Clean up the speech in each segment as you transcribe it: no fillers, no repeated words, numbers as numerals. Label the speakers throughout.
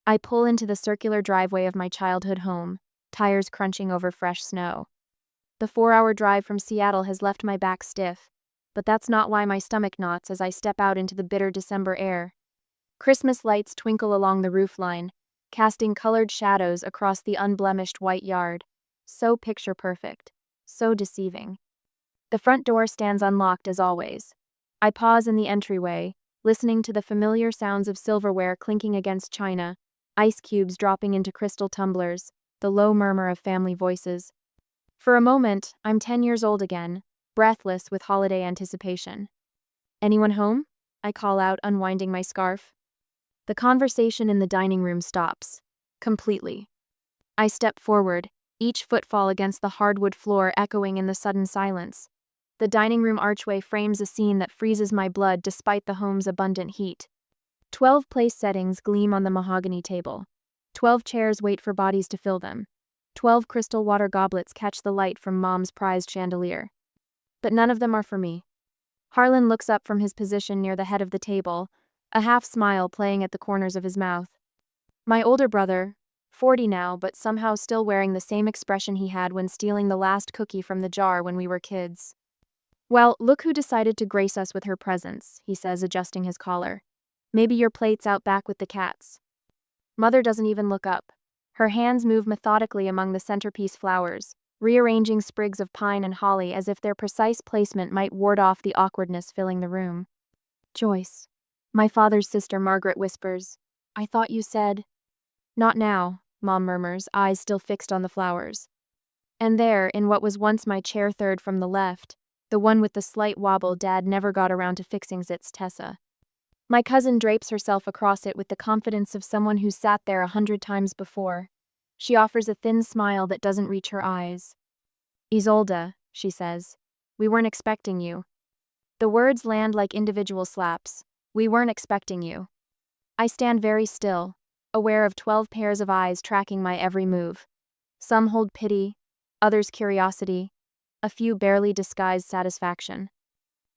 Speaker 1: I pull into the circular driveway of my childhood home, tires crunching over fresh snow. The 4-hour drive from Seattle has left my back stiff, but that's not why my stomach knots as I step out into the bitter December air. Christmas lights twinkle along the roofline, casting colored shadows across the unblemished white yard. So picture perfect, so deceiving. The front door stands unlocked as always. I pause in the entryway, listening to the familiar sounds of silverware clinking against china, ice cubes dropping into crystal tumblers, the low murmur of family voices. For a moment, I'm 10 years old again, breathless with holiday anticipation. "Anyone home?" I call out, unwinding my scarf. The conversation in the dining room stops. Completely. I step forward, each footfall against the hardwood floor echoing in the sudden silence. The dining room archway frames a scene that freezes my blood despite the home's abundant heat. 12 place settings gleam on the mahogany table. 12 chairs wait for bodies to fill them. 12 crystal water goblets catch the light from Mom's prized chandelier. But none of them are for me. Harlan looks up from his position near the head of the table, a half smile playing at the corners of his mouth. My older brother, 40 now but somehow still wearing the same expression he had when stealing the last cookie from the jar when we were kids. "Well, look who decided to grace us with her presence," he says, adjusting his collar. "Maybe your plate's out back with the cats." Mother doesn't even look up. Her hands move methodically among the centerpiece flowers, rearranging sprigs of pine and holly as if their precise placement might ward off the awkwardness filling the room. "Joyce," my father's sister Margaret whispers, "I thought you said—" "Not now," Mom murmurs, eyes still fixed on the flowers. And there, in what was once my chair third from the left, the one with the slight wobble Dad never got around to fixing, sits Tessa. My cousin drapes herself across it with the confidence of someone who's sat there 100 times before. She offers a thin smile that doesn't reach her eyes. "Isolde," she says, "we weren't expecting you." The words land like individual slaps. "We weren't expecting you." I stand very still, aware of 12 pairs of eyes tracking my every move. Some hold pity, others curiosity, a few barely disguised satisfaction.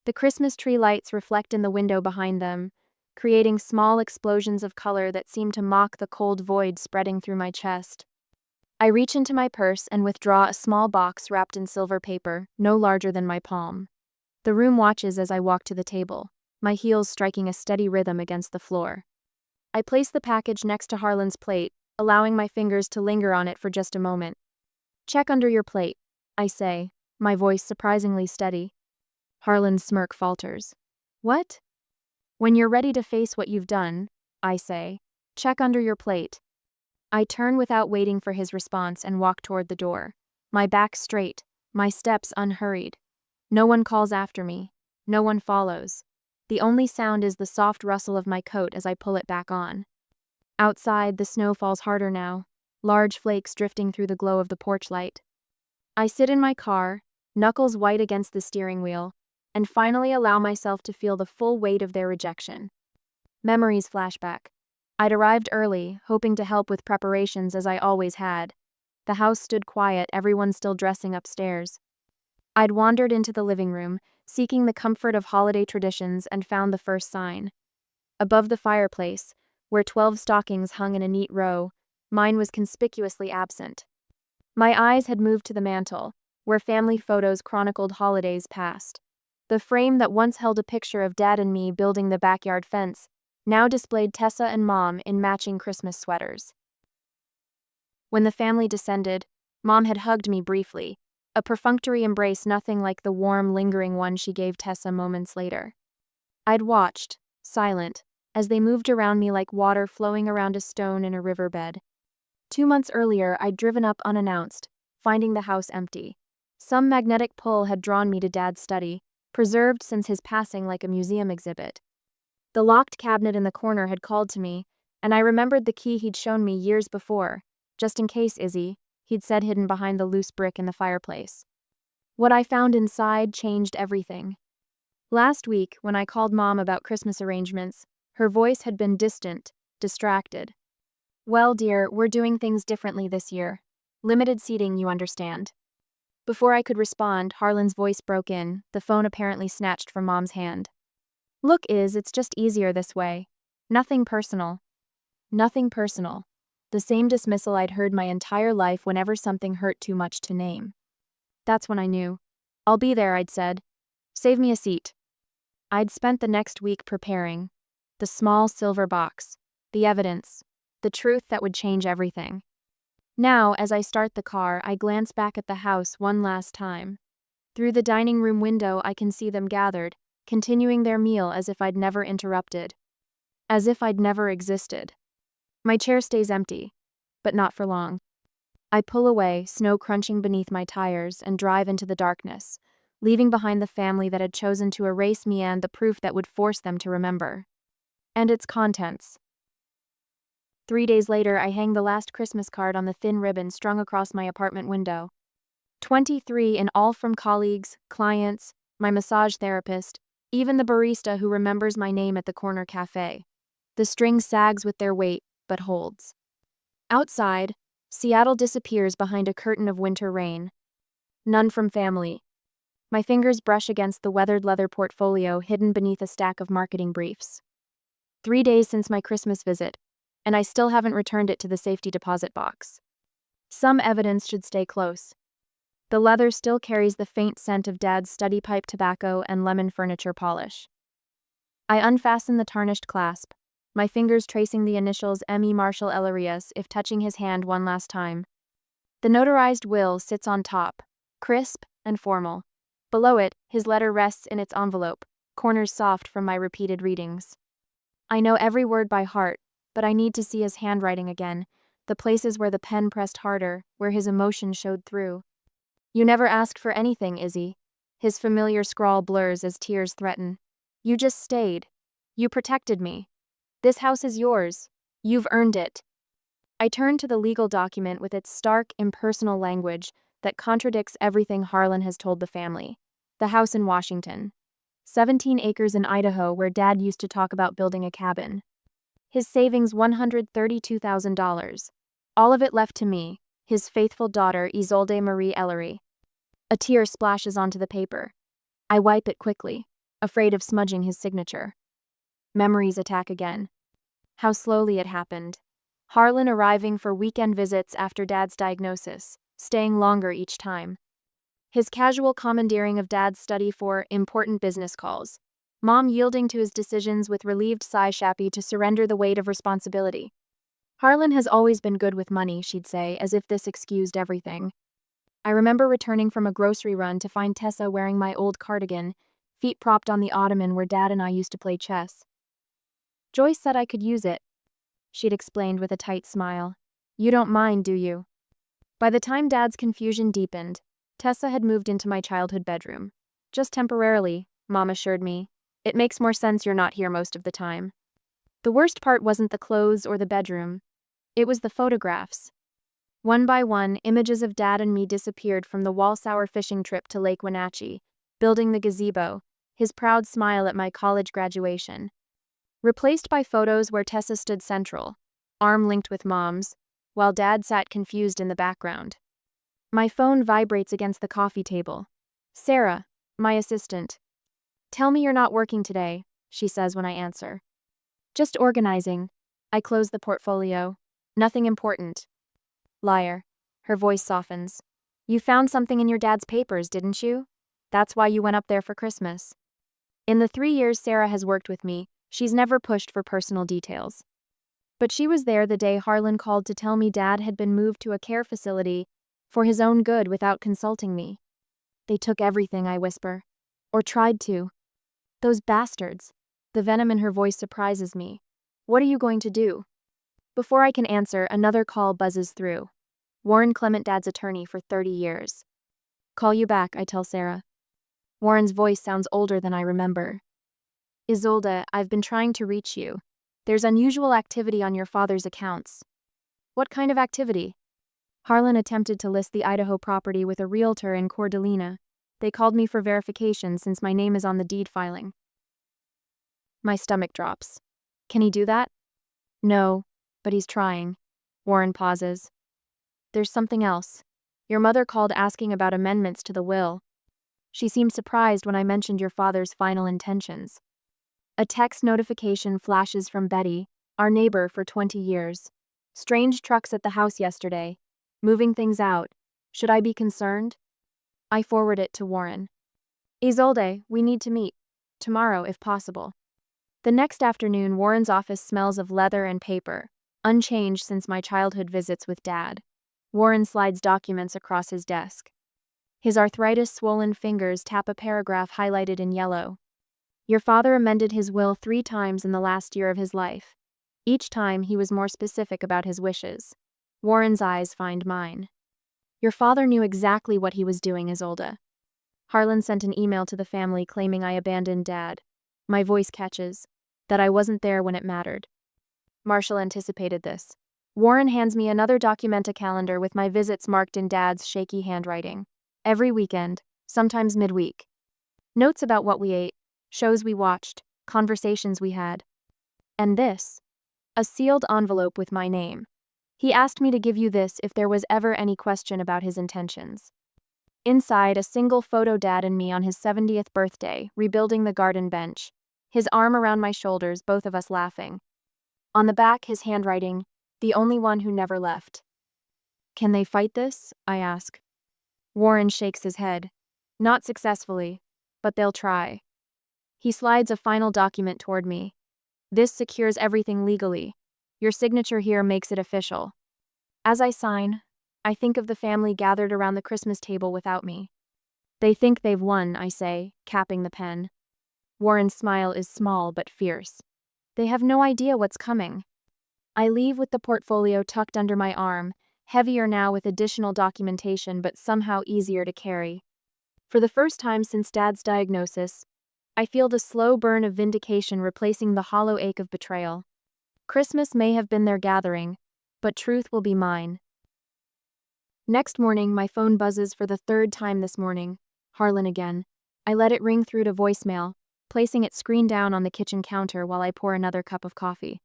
Speaker 1: The Christmas tree lights reflect in the window behind them, creating small explosions of color that seem to mock the cold void spreading through my chest. I reach into my purse and withdraw a small box wrapped in silver paper, no larger than my palm. The room watches as I walk to the table, my heels striking a steady rhythm against the floor. I place the package next to Harlan's plate, allowing my fingers to linger on it for just a moment. "Check under your plate," I say, my voice surprisingly steady. Harlan's smirk falters. "What?" "When you're ready to face what you've done," I say, "check under your plate." I turn without waiting for his response and walk toward the door, my back straight, my steps unhurried. No one calls after me. No one follows. The only sound is the soft rustle of my coat as I pull it back on. Outside, the snow falls harder now, large flakes drifting through the glow of the porch light. I sit in my car, knuckles white against the steering wheel, and finally allow myself to feel the full weight of their rejection. Memories flash back. I'd arrived early, hoping to help with preparations as I always had. The house stood quiet, everyone still dressing upstairs. I'd wandered into the living room, seeking the comfort of holiday traditions, and found the first sign. Above the fireplace, where 12 stockings hung in a neat row, mine was conspicuously absent. My eyes had moved to the mantel, where family photos chronicled holidays past. The frame that once held a picture of Dad and me building the backyard fence now displayed Tessa and Mom in matching Christmas sweaters. When the family descended, Mom had hugged me briefly, a perfunctory embrace nothing like the warm, lingering one she gave Tessa moments later. I'd watched, silent, as they moved around me like water flowing around a stone in a riverbed. 2 months earlier, I'd driven up unannounced, finding the house empty. Some magnetic pull had drawn me to Dad's study, preserved since his passing like a museum exhibit. The locked cabinet in the corner had called to me, and I remembered the key he'd shown me years before. "Just in case, Izzy," he'd said, hidden behind the loose brick in the fireplace. What I found inside changed everything. Last week, when I called Mom about Christmas arrangements, her voice had been distant, distracted. "Well, dear, we're doing things differently this year. Limited seating, you understand." Before I could respond, Harlan's voice broke in, the phone apparently snatched from Mom's hand. "Look, Iz, it's just easier this way. Nothing personal." Nothing personal. The same dismissal I'd heard my entire life whenever something hurt too much to name. That's when I knew. I'll be there, I'd said. Save me a seat. I'd spent the next week preparing. The small silver box. The evidence. The truth that would change everything. Now, as I start the car, I glance back at the house one last time. Through the dining room window, I can see them gathered, continuing their meal as if I'd never interrupted. As if I'd never existed. My chair stays empty, but not for long. I pull away, snow crunching beneath my tires, and drive into the darkness, leaving behind the family that had chosen to erase me and the proof that would force them to remember. And its contents. 3 days later, I hang the last Christmas card on the thin ribbon strung across my apartment window. 23 in all, from colleagues, clients, my massage therapist, even the barista who remembers my name at the corner cafe. The string sags with their weight, but holds. Outside, Seattle disappears behind a curtain of winter rain. None from family. My fingers brush against the weathered leather portfolio hidden beneath a stack of marketing briefs. 3 days since my Christmas visit, and I still haven't returned it to the safety deposit box. Some evidence should stay close. The leather still carries the faint scent of Dad's study pipe tobacco and lemon furniture polish. I unfasten the tarnished clasp, my fingers tracing the initials M.E. Marshall Elarias if touching his hand one last time. The notarized will sits on top, crisp and formal. Below it, his letter rests in its envelope, corners soft from my repeated readings. I know every word by heart, but I need to see his handwriting again, the places where the pen pressed harder, where his emotion showed through. You never asked for anything, Izzy. His familiar scrawl blurs as tears threaten. You just stayed. You protected me. This house is yours. You've earned it. I turn to the legal document with its stark, impersonal language that contradicts everything Harlan has told the family. The house in Washington. 17 acres in Idaho where Dad used to talk about building a cabin. His savings $132,000. All of it left to me, his faithful daughter Isolde Marie Ellery. A tear splashes onto the paper. I wipe it quickly, afraid of smudging his signature. Memories attack again. How slowly it happened. Harlan arriving for weekend visits after Dad's diagnosis, staying longer each time. His casual commandeering of Dad's study for important business calls. Mom yielding to his decisions with relieved sigh, happy to surrender the weight of responsibility. Harlan has always been good with money, she'd say, as if this excused everything. I remember returning from a grocery run to find Tessa wearing my old cardigan, feet propped on the ottoman where Dad and I used to play chess. Joyce said I could use it, she'd explained with a tight smile. You don't mind, do you? By the time Dad's confusion deepened, Tessa had moved into my childhood bedroom. Just temporarily, Mom assured me. It makes more sense you're not here most of the time. The worst part wasn't the clothes or the bedroom. It was the photographs. One by one, images of Dad and me disappeared from the Walsour fishing trip to Lake Wenatchee, building the gazebo, his proud smile at my college graduation. Replaced by photos where Tessa stood central, arm linked with Mom's, while Dad sat confused in the background. My phone vibrates against the coffee table. Sarah, my assistant. Tell me you're not working today, she says when I answer. Just organizing. I close the portfolio. Nothing important. Liar. Her voice softens. You found something in your dad's papers, didn't you? That's why you went up there for Christmas. In the 3 years Sarah has worked with me, she's never pushed for personal details. But she was there the day Harlan called to tell me Dad had been moved to a care facility for his own good without consulting me. They took everything, I whisper. Or tried to. Those bastards. The venom in her voice surprises me. What are you going to do? Before I can answer, another call buzzes through. Warren Clement, Dad's attorney for 30 years. Call you back, I tell Sarah. Warren's voice sounds older than I remember. Isolde, I've been trying to reach you. There's unusual activity on your father's accounts. What kind of activity? Harlan attempted to list the Idaho property with a realtor in Coeur d'Alene. They called me for verification since my name is on the deed filing. My stomach drops. Can he do that? No, but he's trying. Warren pauses. There's something else. Your mother called asking about amendments to the will. She seemed surprised when I mentioned your father's final intentions. A text notification flashes from Betty, our neighbor for 20 years. Strange trucks at the house yesterday. Moving things out. Should I be concerned? I forward it to Warren. Isolde, we need to meet. Tomorrow, if possible. The next afternoon, Warren's office smells of leather and paper, unchanged since my childhood visits with Dad. Warren slides documents across his desk. His arthritis-swollen fingers tap a paragraph highlighted in yellow. Your father amended his will 3 times in the last year of his life. Each time he was more specific about his wishes. Warren's eyes find mine. Your father knew exactly what he was doing, Isolde. Harlan sent an email to the family claiming I abandoned Dad. My voice catches. That I wasn't there when it mattered. Marshall anticipated this. Warren hands me another Documenta calendar with my visits marked in Dad's shaky handwriting. Every weekend, sometimes midweek. Notes about what we ate, shows we watched, conversations we had. And this. A sealed envelope with my name. He asked me to give you this if there was ever any question about his intentions. Inside, a single photo, Dad and me on his 70th birthday, rebuilding the garden bench. His arm around my shoulders, both of us laughing. On the back, his handwriting, the only one who never left. Can they fight this? I ask. Warren shakes his head. Not successfully, but they'll try. He slides a final document toward me. This secures everything legally. Your signature here makes it official. As I sign, I think of the family gathered around the Christmas table without me. They think they've won, I say, capping the pen. Warren's smile is small but fierce. They have no idea what's coming. I leave with the portfolio tucked under my arm, heavier now with additional documentation but somehow easier to carry. For the first time since Dad's diagnosis, I feel the slow burn of vindication replacing the hollow ache of betrayal. Christmas may have been their gathering, but truth will be mine. Next morning, my phone buzzes for the 3rd time this morning. Harlan again. I let it ring through to voicemail, placing it screen down on the kitchen counter while I pour another cup of coffee.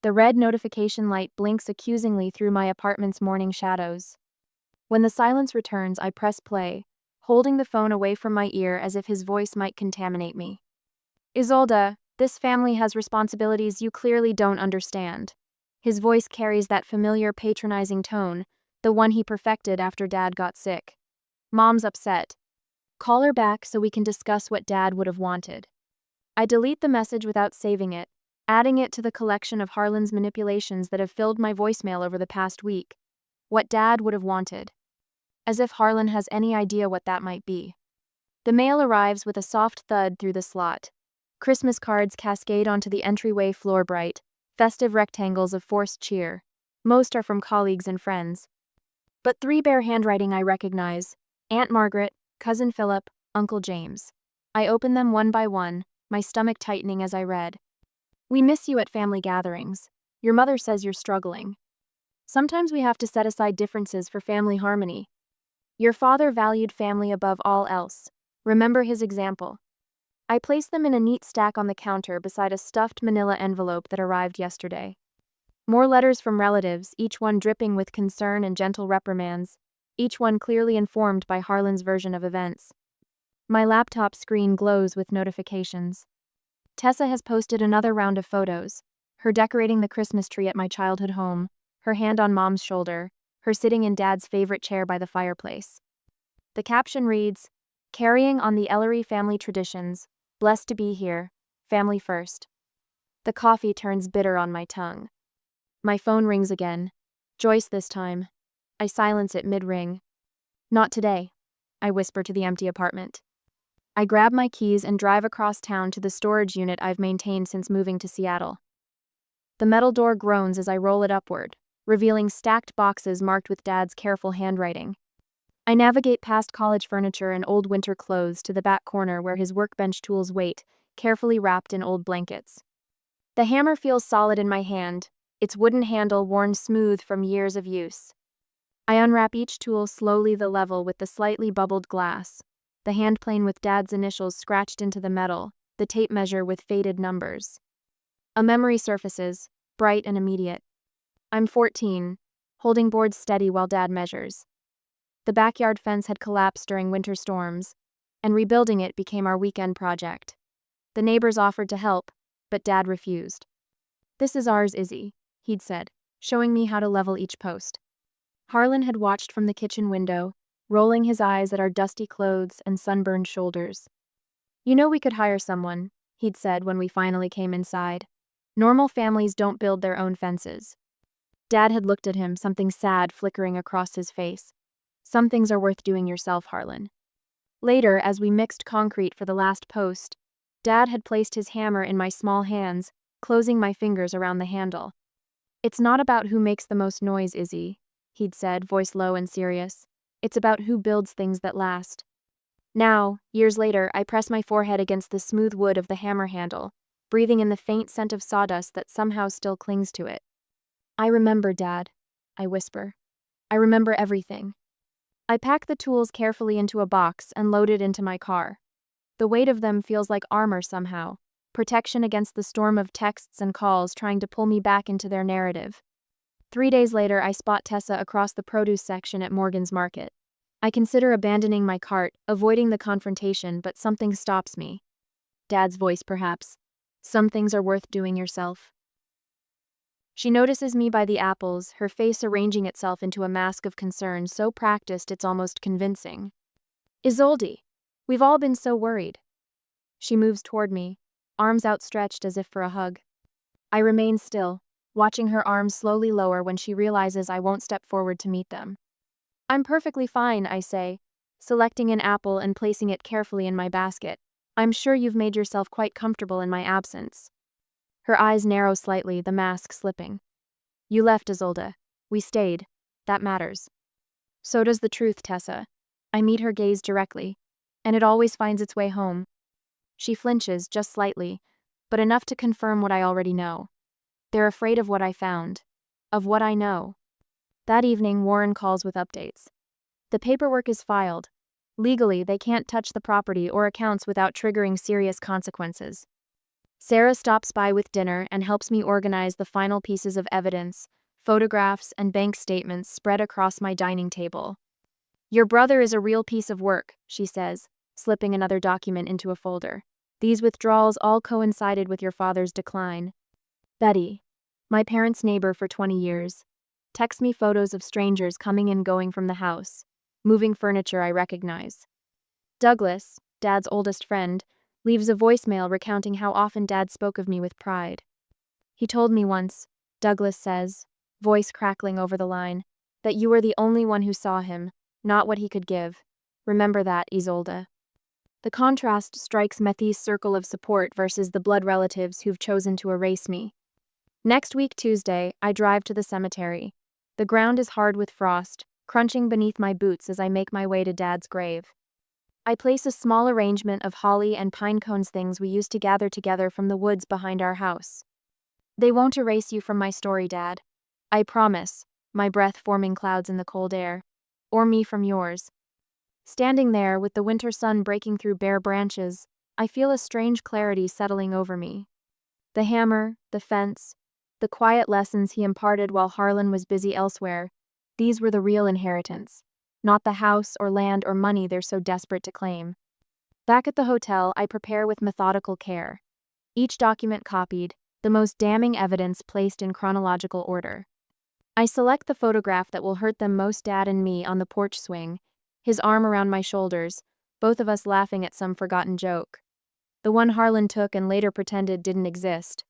Speaker 1: The red notification light blinks accusingly through my apartment's morning shadows. When the silence returns, I press play, holding the phone away from my ear as if his voice might contaminate me. Isolde, this family has responsibilities you clearly don't understand. His voice carries that familiar patronizing tone, the one he perfected after Dad got sick. Mom's upset. Call her back so we can discuss what Dad would have wanted. I delete the message without saving it, adding it to the collection of Harlan's manipulations that have filled my voicemail over the past week. What Dad would have wanted. As if Harlan has any idea what that might be. The mail arrives with a soft thud through the slot. Christmas cards cascade onto the entryway floor, bright, festive rectangles of forced cheer. Most are from colleagues and friends. But 3 bear handwriting I recognize. Aunt Margaret, Cousin Philip, Uncle James. I open them one by one, my stomach tightening as I read. We miss you at family gatherings. Your mother says you're struggling. Sometimes we have to set aside differences for family harmony. Your father valued family above all else. Remember his example. I place them in a neat stack on the counter beside a stuffed manila envelope that arrived yesterday. More letters from relatives, each one dripping with concern and gentle reprimands, each one clearly informed by Harlan's version of events. My laptop screen glows with notifications. Tessa has posted another round of photos, her decorating the Christmas tree at my childhood home, her hand on Mom's shoulder, her sitting in Dad's favorite chair by the fireplace. The caption reads, "Carrying on the Ellery family traditions, blessed to be here, family first." The coffee turns bitter on my tongue. My phone rings again. Joyce this time. I silence it mid-ring. Not today, I whisper to the empty apartment. I grab my keys and drive across town to the storage unit I've maintained since moving to Seattle. The metal door groans as I roll it upward, revealing stacked boxes marked with Dad's careful handwriting. I navigate past college furniture and old winter clothes to the back corner where his workbench tools wait, carefully wrapped in old blankets. The hammer feels solid in my hand, its wooden handle worn smooth from years of use. I unwrap each tool slowly, the level with the slightly bubbled glass, the handplane with Dad's initials scratched into the metal, the tape measure with faded numbers. A memory surfaces, bright and immediate. I'm 14, holding boards steady while Dad measures. The backyard fence had collapsed during winter storms, and rebuilding it became our weekend project. The neighbors offered to help, but Dad refused. "This is ours, Izzy," he'd said, showing me how to level each post. Harlan had watched from the kitchen window, rolling his eyes at our dusty clothes and sunburned shoulders. "You know we could hire someone," he'd said when we finally came inside. "Normal families don't build their own fences." Dad had looked at him, something sad flickering across his face. "Some things are worth doing yourself, Harlan." Later, as we mixed concrete for the last post, Dad had placed his hammer in my small hands, closing my fingers around the handle. "It's not about who makes the most noise, Izzy," he'd said, voice low and serious. "It's about who builds things that last." Now, years later, I press my forehead against the smooth wood of the hammer handle, breathing in the faint scent of sawdust that somehow still clings to it. "I remember, Dad," I whisper. "I remember everything." I pack the tools carefully into a box and load it into my car. The weight of them feels like armor somehow, protection against the storm of texts and calls trying to pull me back into their narrative. 3 days later, I spot Tessa across the produce section at Morgan's Market. I consider abandoning my cart, avoiding the confrontation, but something stops me. Dad's voice, perhaps. "Some things are worth doing yourself." She notices me by the apples, her face arranging itself into a mask of concern so practiced it's almost convincing. "Isolde, we've all been so worried." She moves toward me, arms outstretched as if for a hug. I remain still, watching her arms slowly lower when she realizes I won't step forward to meet them. "I'm perfectly fine," I say, selecting an apple and placing it carefully in my basket. "I'm sure you've made yourself quite comfortable in my absence." Her eyes narrow slightly, the mask slipping. "You left, Isolde. We stayed. That matters." "So does the truth, Tessa." I meet her gaze directly, and it always finds its way home. She flinches, just slightly, but enough to confirm what I already know. They're afraid of what I found. Of what I know. That evening, Warren calls with updates. The paperwork is filed. Legally, they can't touch the property or accounts without triggering serious consequences. Sarah stops by with dinner and helps me organize the final pieces of evidence, photographs and bank statements spread across my dining table. "Your brother is a real piece of work," she says, slipping another document into a folder. "These withdrawals all coincided with your father's decline." Betty, my parents' neighbor for 20 years, texts me photos of strangers coming and going from the house, moving furniture I recognize. Douglas, Dad's oldest friend, leaves a voicemail recounting how often Dad spoke of me with pride. "He told me once," Douglas says, voice crackling over the line, "that you were the only one who saw him, not what he could give. Remember that, Isolde." The contrast strikes Methy's circle of support versus the blood relatives who've chosen to erase me. Next week, Tuesday, I drive to the cemetery. The ground is hard with frost, crunching beneath my boots as I make my way to Dad's grave. I place a small arrangement of holly and pine cones, things we used to gather together from the woods behind our house. "They won't erase you from my story, Dad. I promise," my breath forming clouds in the cold air. "Or me from yours." Standing there, with the winter sun breaking through bare branches, I feel a strange clarity settling over me. The hammer, the fence, the quiet lessons he imparted while Harlan was busy elsewhere, these were the real inheritance. Not the house or land or money they're so desperate to claim. Back at the hotel, I prepare with methodical care. Each document copied, the most damning evidence placed in chronological order. I select the photograph that will hurt them most, Dad and me on the porch swing, his arm around my shoulders, both of us laughing at some forgotten joke. The one Harlan took and later pretended didn't exist.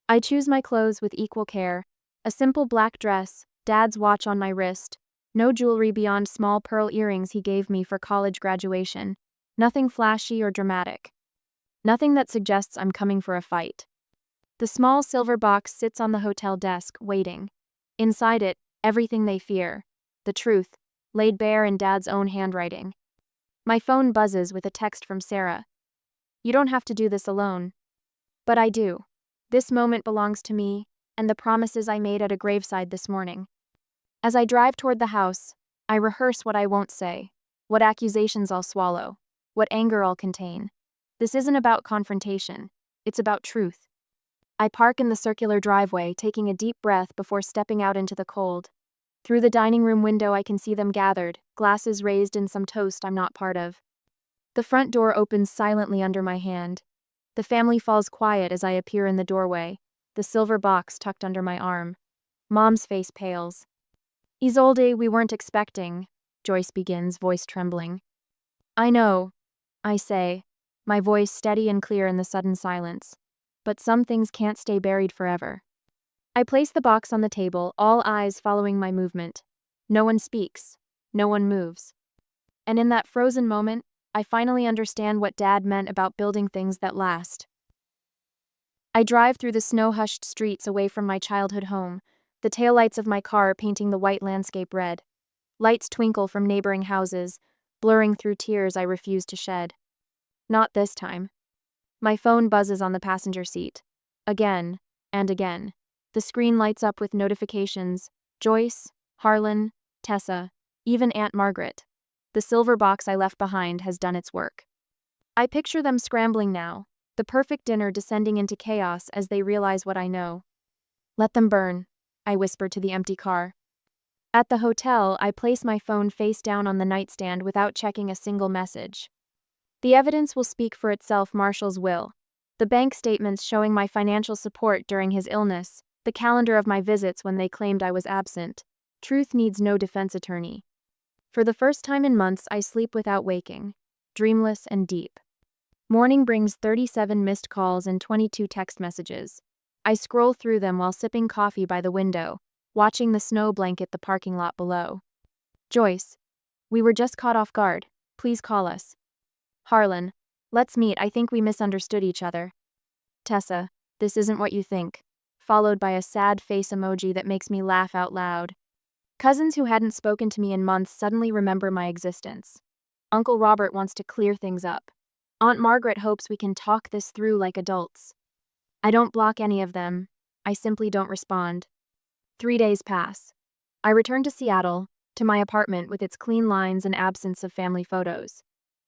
Speaker 1: I choose my clothes with equal care, a simple black dress, Dad's watch on my wrist, no jewelry beyond small pearl earrings he gave me for college graduation, nothing flashy or dramatic. Nothing that suggests I'm coming for a fight. The small silver box sits on the hotel desk, waiting. Inside it, everything they fear. The truth, laid bare in Dad's own handwriting. My phone buzzes with a text from Sarah. "You don't have to do this alone." But I do. This moment belongs to me, and the promises I made at a graveside this morning. As I drive toward the house, I rehearse what I won't say, what accusations I'll swallow, what anger I'll contain. This isn't about confrontation, it's about truth. I park in the circular driveway, taking a deep breath before stepping out into the cold. Through the dining room window I can see them gathered, glasses raised in some toast I'm not part of. The front door opens silently under my hand. The family falls quiet as I appear in the doorway. the silver box tucked under my arm. Mom's face pales. Isolde, we weren't expecting, Joyce begins, voice trembling. I know, I say, my voice steady and clear in the sudden silence. But some things can't stay buried forever. I place the box on the table, all eyes following my movement. No one speaks. No one moves. And in that frozen moment, I finally understand what Dad meant about building things that last. I drive through the snow-hushed streets away from my childhood home, the taillights of my car painting the white landscape red. Lights twinkle from neighboring houses, blurring through tears I refuse to shed. Not this time. My phone buzzes on the passenger seat. Again and again. The screen lights up with notifications. Joyce, Harlan, Tessa, even Aunt Margaret. The silver box I left behind has done its work. I picture them scrambling now, the perfect dinner descending into chaos as they realize what I know. Let them burn, I whisper to the empty car. At the hotel, I place my phone face down on the nightstand without checking a single message. The evidence will speak for itself, Marshall's will. The bank statements showing my financial support during his illness, the calendar of my visits when they claimed I was absent. Truth needs no defense attorney. For the first time in months, I sleep without waking, dreamless and deep. Morning brings 37 missed calls and 22 text messages. I scroll through them while sipping coffee by the window, watching the snow blanket the parking lot below. Joyce, we were just caught off guard. Please call us. Harlan, let's meet. I think we misunderstood each other. Tessa, this isn't what you think. Followed by a sad face emoji that makes me laugh out loud. Cousins who hadn't spoken to me in months suddenly remember my existence. Uncle Robert wants to clear things up. Aunt Margaret hopes we can talk this through like adults. I don't block any of them. I simply don't respond. 3 days pass. I return to Seattle, to my apartment with its clean lines and absence of family photos.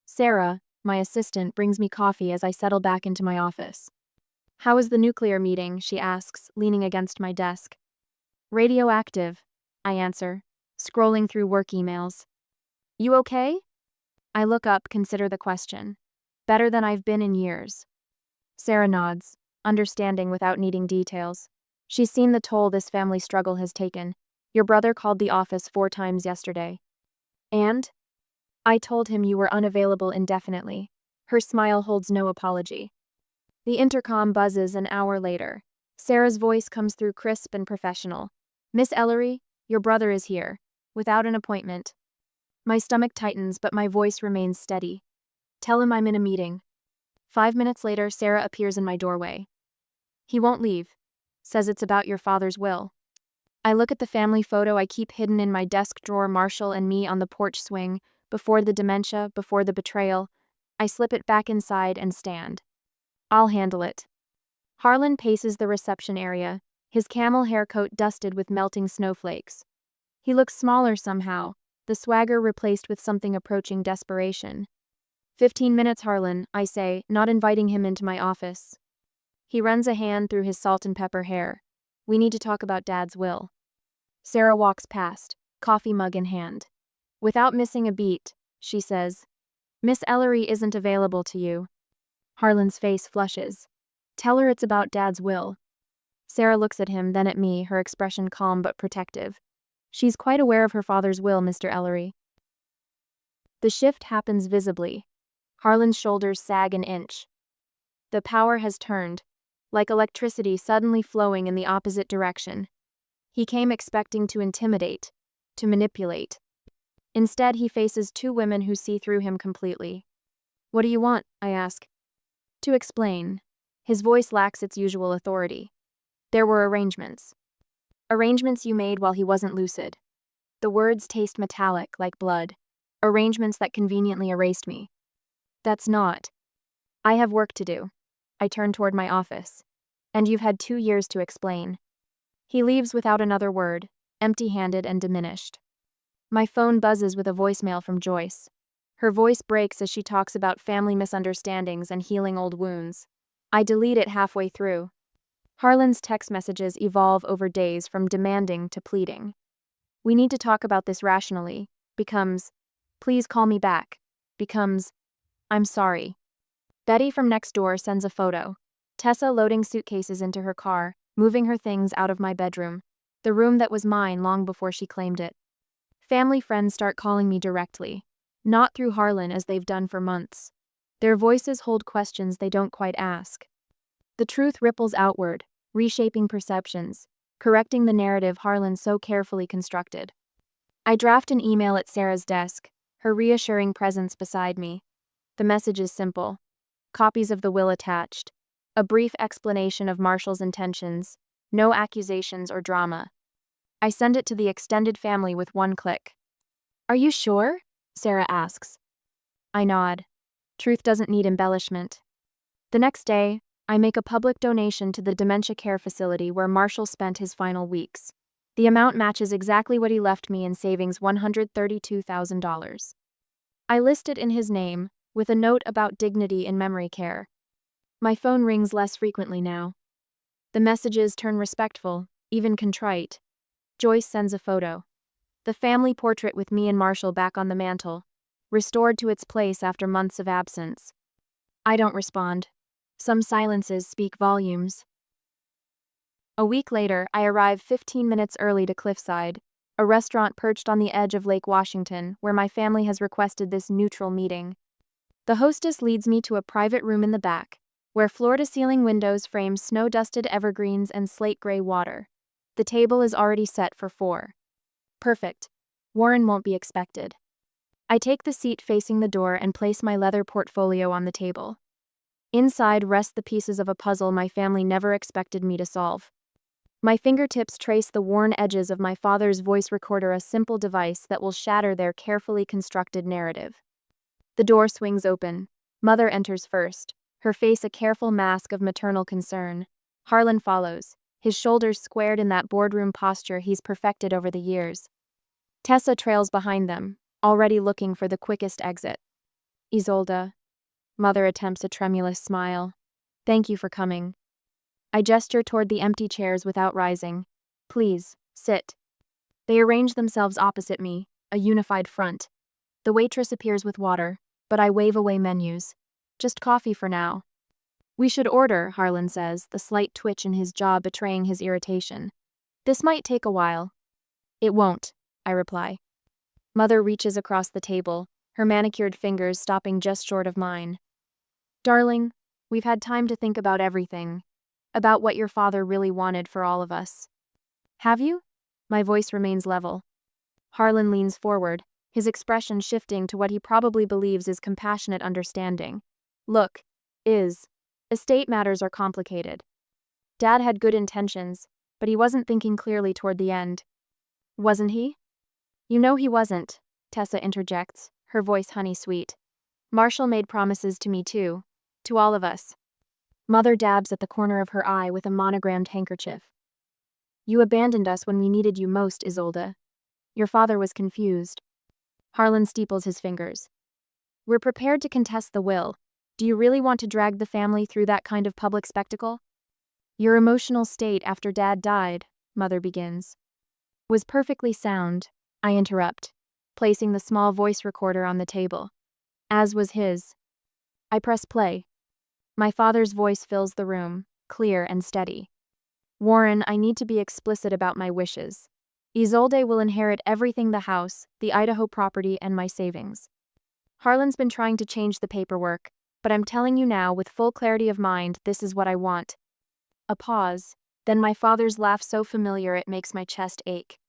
Speaker 1: Sarah, my assistant, brings me coffee as I settle back into my office. How was the nuclear meeting? She asks, leaning against my desk. Radioactive, I answer, scrolling through work emails. You okay? I look up, consider the question. Better than I've been in years. Sarah nods, understanding without needing details. She's seen the toll this family struggle has taken. Your brother called the office 4 times yesterday. And? I told him you were unavailable indefinitely. Her smile holds no apology. The intercom buzzes an hour later. Sarah's voice comes through crisp and professional. Miss Ellery, your brother is here, without an appointment. My stomach tightens, but my voice remains steady. Tell him I'm in a meeting. 5 minutes later, Sarah appears in my doorway. He won't leave. Says it's about your father's will. I look at the family photo I keep hidden in my desk drawer, Marshall and me on the porch swing, before the dementia, before the betrayal. I slip it back inside and stand. I'll handle it. Harlan paces the reception area, his camel haircoat dusted with melting snowflakes. He looks smaller somehow, the swagger replaced with something approaching desperation. 15 minutes, Harlan, I say, not inviting him into my office. He runs a hand through his salt and pepper hair. We need to talk about Dad's will. Sarah walks past, coffee mug in hand. Without missing a beat, she says, Miss Ellery isn't available to you. Harlan's face flushes. Tell her it's about Dad's will. Sarah looks at him, then at me, her expression calm but protective. She's quite aware of her father's will, Mr. Ellery. The shift happens visibly. Harlan's shoulders sag an inch. The power has turned, like electricity suddenly flowing in the opposite direction. He came expecting to intimidate, to manipulate. Instead, he faces 2 women who see through him completely. What do you want? I ask. To explain. His voice lacks its usual authority. There were arrangements. Arrangements you made while he wasn't lucid. The words taste metallic, like blood. Arrangements that conveniently erased me. That's not. I have work to do. I turn toward my office. And you've had 2 years to explain. He leaves without another word, empty-handed and diminished. My phone buzzes with a voicemail from Joyce. Her voice breaks as she talks about family misunderstandings and healing old wounds. I delete it halfway through. Harlan's text messages evolve over days from demanding to pleading. We need to talk about this rationally. Becomes, please call me back. Becomes, I'm sorry. Betty from next door sends a photo. Tessa loading suitcases into her car, moving her things out of my bedroom, the room that was mine long before she claimed it. Family friends start calling me directly, not through Harlan as they've done for months. Their voices hold questions they don't quite ask. The truth ripples outward, reshaping perceptions, correcting the narrative Harlan so carefully constructed. I draft an email at Sarah's desk, her reassuring presence beside me. The message is simple. Copies of the will attached. A brief explanation of Marshall's intentions. No accusations or drama. I send it to the extended family with one click. "Are you sure?" Sarah asks. I nod. Truth doesn't need embellishment. The next day, I make a public donation to the dementia care facility where Marshall spent his final weeks. The amount matches exactly what he left me in savings, $132,000. I list it in his name, with a note about dignity in memory care. My phone rings less frequently now. The messages turn respectful, even contrite. Joyce sends a photo. The family portrait with me and Marshall back on the mantle, restored to its place after months of absence. I don't respond. Some silences speak volumes. A week later, I arrive 15 minutes early to Cliffside, a restaurant perched on the edge of Lake Washington, where my family has requested this neutral meeting. The hostess leads me to a private room in the back, where floor-to-ceiling windows frame snow-dusted evergreens and slate-gray water. The table is already set for 4. Perfect. Warren won't be expected. I take the seat facing the door and place my leather portfolio on the table. Inside rest the pieces of a puzzle my family never expected me to solve. My fingertips trace the worn edges of my father's voice recorder, a simple device that will shatter their carefully constructed narrative. The door swings open. Mother enters first, her face a careful mask of maternal concern. Harlan follows, his shoulders squared in that boardroom posture he's perfected over the years. Tessa trails behind them, already looking for the quickest exit. "Isolde." Mother attempts a tremulous smile. "Thank you for coming." I gesture toward the empty chairs without rising. "Please, sit." They arrange themselves opposite me, a unified front. The waitress appears with water, but I wave away menus. "Just coffee for now." "We should order," Harlan says, the slight twitch in his jaw betraying his irritation. "This might take a while." "It won't," I reply. Mother reaches across the table, her manicured fingers stopping just short of mine. "Darling, we've had time to think about everything. About what your father really wanted for all of us." "Have you?" My voice remains level. Harlan leans forward, his expression shifting to what he probably believes is compassionate understanding. "Look, estate matters are complicated. Dad had good intentions, but he wasn't thinking clearly toward the end." "Wasn't he?" "You know he wasn't," Tessa interjects, her voice honey-sweet. "Marshall made promises to me too, to all of us." Mother dabs at the corner of her eye with a monogrammed handkerchief. "You abandoned us when we needed you most, Isolde." Your father was confused. Harlan steeples his fingers. "We're prepared to contest the will. Do you really want to drag the family through that kind of public spectacle?" "Your emotional state after Dad died," Mother begins, "was perfectly sound," I interrupt, placing the small voice recorder on the table. "As was his." I press play. My father's voice fills the room, clear and steady. "Warren, I need to be explicit about my wishes. Isolde will inherit everything: the house, the Idaho property, and my savings. Harlan's been trying to change the paperwork, but I'm telling you now with full clarity of mind, this is what I want." A pause, then my father's laugh so familiar it makes my chest ache.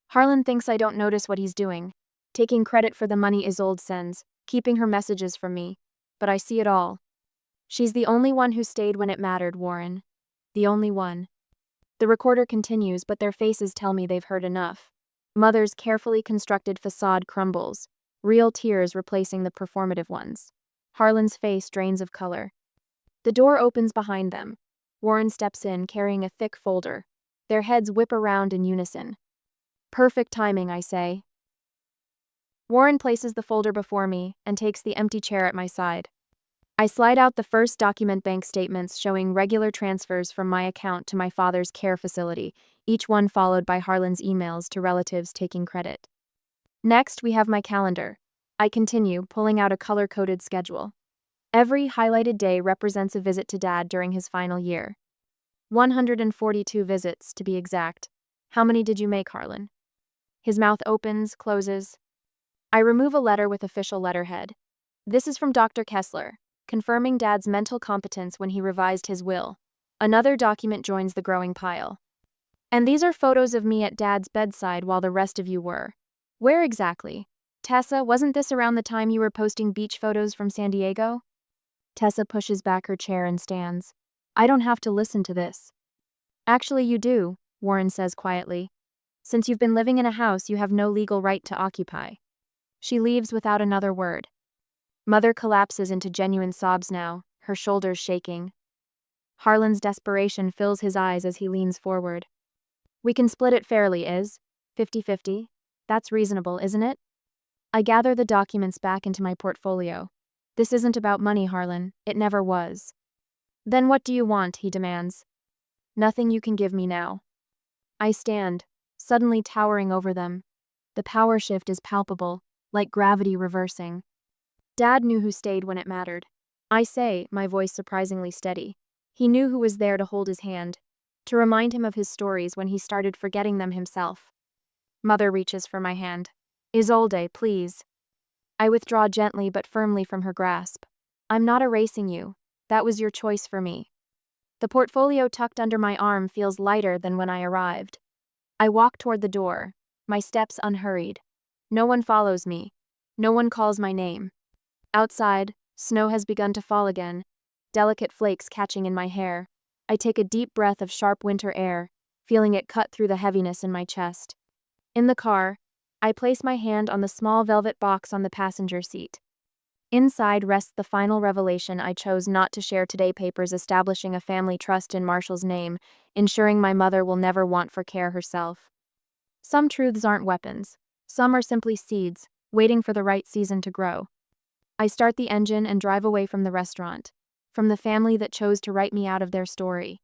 Speaker 1: "Harlan thinks I don't notice what he's doing, taking credit for the money Isolde sends, keeping her messages from me. But I see it all. She's the only one who stayed when it mattered, Warren. The only one." The recorder continues, but their faces tell me they've heard enough. Mother's carefully constructed facade crumbles, real tears replacing the performative ones. Harlan's face drains of color. The door opens behind them. Warren steps in, carrying a thick folder. Their heads whip around in unison. "Perfect timing," I say. Warren places the folder before me and takes the empty chair at my side. I slide out the first document: bank statements showing regular transfers from my account to my father's care facility, each one followed by Harlan's emails to relatives taking credit. Next, we have my calendar. I continue, pulling out a color-coded schedule. Every highlighted day represents a visit to Dad during his final year. 142 visits, to be exact. How many did you make, Harlan? His mouth opens, closes. I remove a letter with official letterhead. This is from Dr. Kessler, confirming Dad's mental competence when he revised his will. Another document joins the growing pile. And these are photos of me at Dad's bedside while the rest of you were. Where exactly? Tessa, wasn't this around the time you were posting beach photos from San Diego? Tessa pushes back her chair and stands. I don't have to listen to this. Actually, you do, Warren says quietly. Since you've been living in a house you have no legal right to occupy. She leaves without another word. Mother collapses into genuine sobs now, her shoulders shaking. Harlan's desperation fills his eyes as he leans forward. We can split it fairly, 50-50. That's reasonable, isn't it? I gather the documents back into my portfolio. This isn't about money, Harlan. It never was. Then what do you want, he demands. Nothing you can give me now. I stand, suddenly towering over them. The power shift is palpable, like gravity reversing. Dad knew who stayed when it mattered. I say, my voice surprisingly steady. He knew who was there to hold his hand, to remind him of his stories when he started forgetting them himself. Mother reaches for my hand. Isolde, please. I withdraw gently but firmly from her grasp. I'm not erasing you. That was your choice for me. The portfolio tucked under my arm feels lighter than when I arrived. I walk toward the door, my steps unhurried. No one follows me. No one calls my name. Outside, snow has begun to fall again, delicate flakes catching in my hair. I take a deep breath of sharp winter air, feeling it cut through the heaviness in my chest. In the car, I place my hand on the small velvet box on the passenger seat. Inside rests the final revelation I chose not to share today: papers establishing a family trust in Marshall's name, ensuring my mother will never want for care herself. Some truths aren't weapons. Some are simply seeds, waiting for the right season to grow. I start the engine and drive away from the restaurant, from the family that chose to write me out of their story.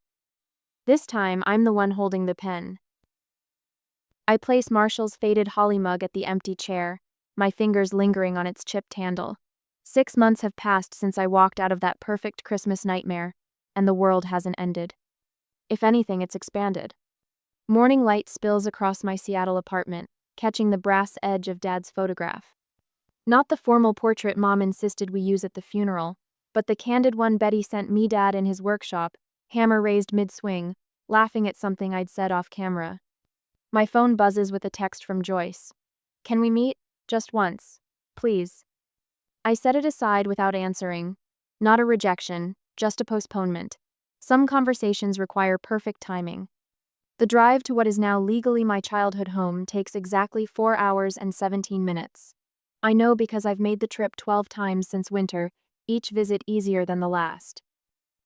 Speaker 1: This time, I'm the one holding the pen. I place Marshall's faded holly mug at the empty chair, my fingers lingering on its chipped handle. 6 months have passed since I walked out of that perfect Christmas nightmare, and the world hasn't ended. If anything, it's expanded. Morning light spills across my Seattle apartment, catching the brass edge of Dad's photograph. Not the formal portrait Mom insisted we use at the funeral, but the candid one Betty sent me. Dad in his workshop, hammer raised mid-swing, laughing at something I'd said off camera. My phone buzzes with a text from Joyce. Can we meet? Just once. Please. I set it aside without answering. Not a rejection, just a postponement. Some conversations require perfect timing. The drive to what is now legally my childhood home takes exactly 4 hours and 17 minutes. I know because I've made the trip 12 times since winter, each visit easier than the last.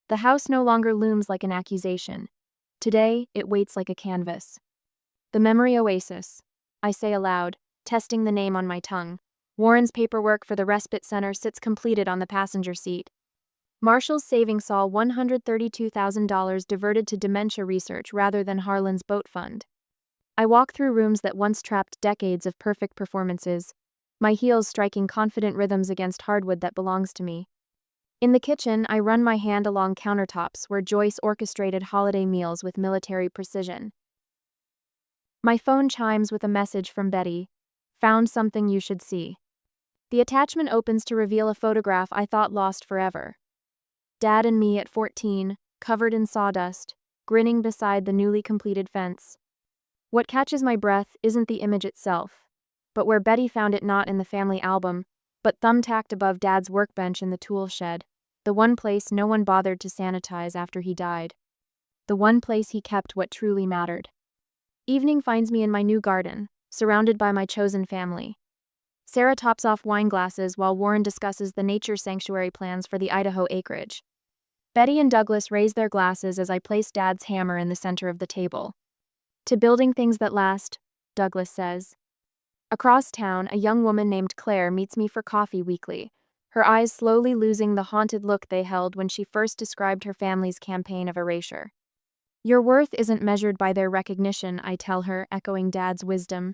Speaker 1: The house no longer looms like an accusation. Today, it waits like a canvas. The memory oasis, I say aloud, testing the name on my tongue. Warren's paperwork for the respite center sits completed on the passenger seat. Marshall's savings saw $132,000 diverted to dementia research rather than Harlan's boat fund. I walk through rooms that once trapped decades of perfect performances, my heels striking confident rhythms against hardwood that belongs to me. In the kitchen, I run my hand along countertops where Joyce orchestrated holiday meals with military precision. My phone chimes with a message from Betty. Found something you should see. The attachment opens to reveal a photograph I thought lost forever. Dad and me at 14, covered in sawdust, grinning beside the newly completed fence. What catches my breath isn't the image itself, but where Betty found it, not in the family album, but thumbtacked above Dad's workbench in the tool shed, the one place no one bothered to sanitize after he died. The one place he kept what truly mattered. Evening finds me in my new garden, surrounded by my chosen family. Sarah tops off wine glasses while Warren discusses the nature sanctuary plans for the Idaho acreage. Betty and Douglas raise their glasses as I place Dad's hammer in the center of the table. To building things that last, Douglas says. Across town, a young woman named Claire meets me for coffee weekly, her eyes slowly losing the haunted look they held when she first described her family's campaign of erasure. Your worth isn't measured by their recognition, I tell her, echoing Dad's wisdom.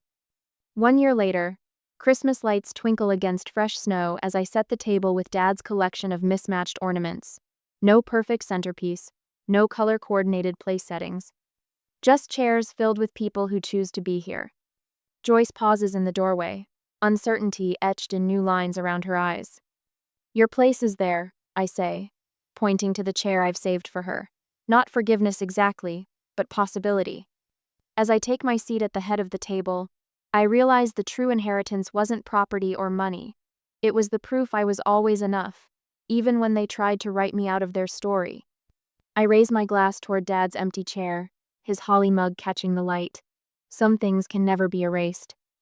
Speaker 1: 1 year later, Christmas lights twinkle against fresh snow as I set the table with Dad's collection of mismatched ornaments. No perfect centerpiece, No color-coordinated place settings. Just chairs filled with people who choose to be here. Joyce pauses in the doorway, uncertainty etched in new lines around her eyes. Your place is there, I say, pointing to the chair I've saved for her. Not forgiveness exactly, but possibility. As I take my seat at the head of the table, I realize the true inheritance wasn't property or money. It was the proof I was always enough, even when they tried to write me out of their story. I raise my glass toward Dad's empty chair, his holly mug catching the light. Some things can never be erased.